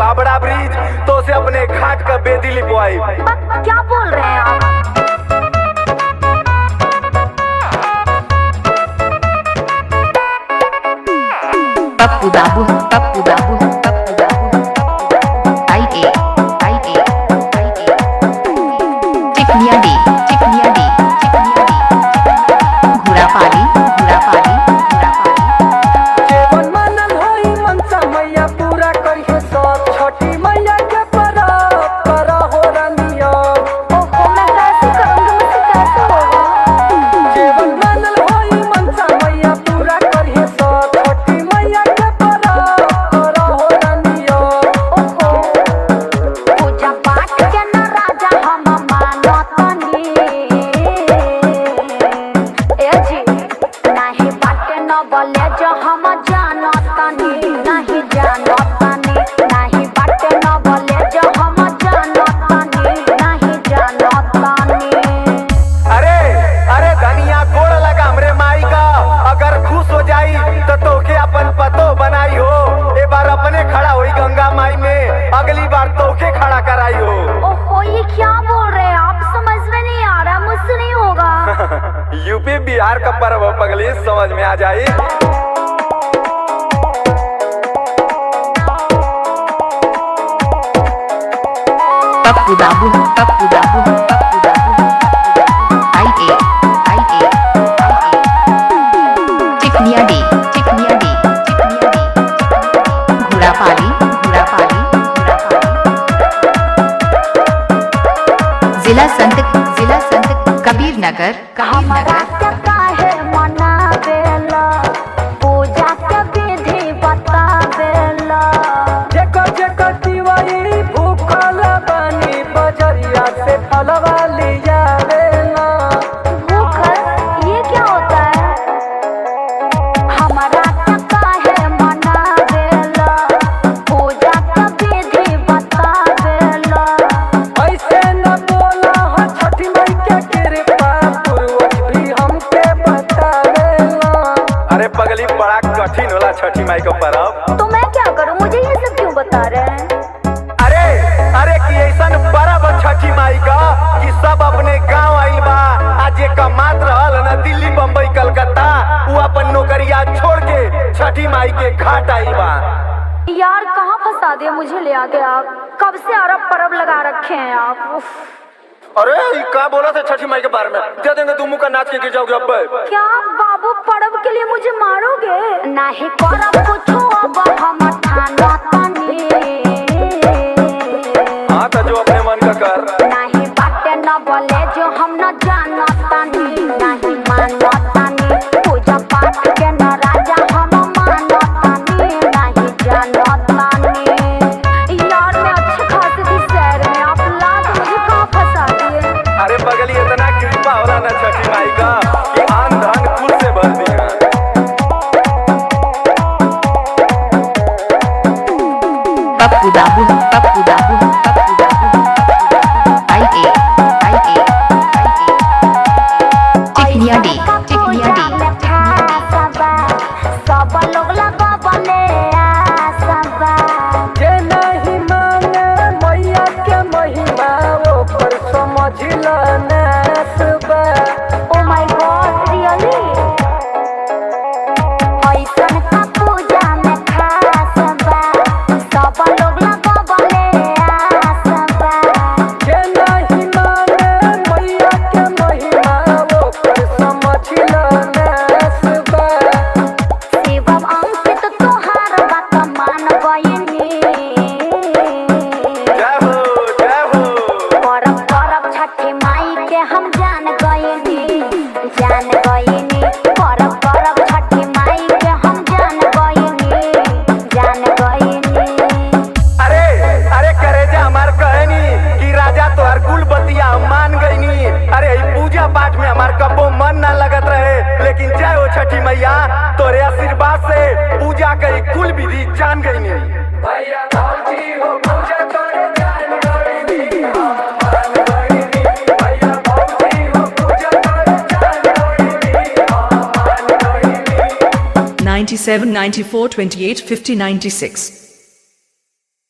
Howrah bridge तो उसे अपने घाट का बेदी लिपवाई। क्या बोल रहे हैं आप? पप्पू बाबू पप्पू बाबू पप्पू बाबू आईए चिकनिया डी घुरा पाली केवन मनन होई मनसा मैया पूरा करिए सब छठी मैया के परब कर हो रनिया। ओहो, मैं कैसे करूँगी? मुझसे कैसे होगा? केवन मनन होई मनसा मैया पूरा करिए सब छठी मैया के परब कर हो रनिया। ओहो, पूजा पाठ के न राजा हम मानतनी। ए जी, नाही बाटे न बोले जो हम जानतनी, नहीं जानतनी, नहीं बाटे न बोले जो हम जानतनी, नहीं जानतनी। अरे अरे धनिया गोड़ लगा हमरे माई का, अगर खुश हो जाई तो तोके अपन पतो बनाई हो। ए बार अपने खड़ा हुई गंगा माई में, अगली बार तोके खड़ा कराई हो। ओहो, ये क्या बोल रहे हैं आप? समझ में नहीं आ रहा, मुझसे नहीं होगा। यूपी बिहार का पर्व हो पगली, समझ में आ जाई। पप्पू बाबू आईए चिकनिया डी घुरा पाली जिला संत कबीर नगर हमरा के काहे मनावेला, पूजा के विधि बतावेला। जेकर दिवाई भूखल बानी बजरिया से फलवा लियावे ना। भूखल, ये क्या होता है? हमरा के काहे मनावेला, पूजा के विधि बतावेला। ऐसे न बोला हो छठी माई के कृपा पूर्वज भी हमके बतावेला। अरे पगली, बड़ा कठिन होला छठी माई का पर्व। तो मैं क्या करूं? मुझे ये सब क्यों बता रहे हैं? अरे अरे कि ऐसन पर्व छठी माई का कि सब अपने गांव आइल बा। आज एक मात्र रहल न दिल्ली बम्बई कलकत्ता, वो अपन नौकरिया छोड़ के छठी माई के घाट आइल बा। यार, कहाँ फंसा दिया मुझे ले आके आप? कब से अरब परब लगा रखे हैं आप? उफ। अरे ये क्या बोला था छठी माई के बारे में? दे देंगे तुम मुँह का नाच के गिर जाओगे अब। क्या बाबू, परब के लिए मुझे मारोगे? नहीं करब कुछो, अब हम ठाना तनी। हाँ तो जो अपने मन का कर। नहीं बाटे न बोले जो हम न जानतनी, नहीं मानतनी, पूजा पाठ के न राजा हम मानतनी, नहीं जानतनी। यार, मैं अच्छे खासे थी शहर में, आप लाख मुझे कहाँ फंसा दिए? अरे पगली, इतना कृपा होला ना छठी माई का कि आन धन खुद से भर दिया। पप्पू बाबू आईए चिकनिया डी सब लोग लगबले आसबा। जे नहीं माने मैया के महिमा ओकर समझिल नासबा। Oh my God, really? ऐसन का पूजा में खास बा, सब लोग लगबले आसबा। जे नहीं माने मैया के महिमा ओकर समझिल नासबा। शिवम अंकित तोहार बात मान गइनी। जय हो जय हो। परब छठी माई के हम जान गइनी। परब छठी माई के हम जान गइनी। अरे अरे करेजा हमार कहनी कि राजा तो हर कुल बतिया मान गईनी। अरे ई पूजा पाठ में हमार कबो मन ना लगत रहे, लेकिन जय हो छठी मैया, तोरे आशीर्वाद से पूजा कई कुल विधि जान गईनी। भैया भौजी हो पूजा करे जान गइनी। मान गइनी। भैया भौजी हो पूजा करे जान गइनी। मान गइनी। 97 94 28 50 96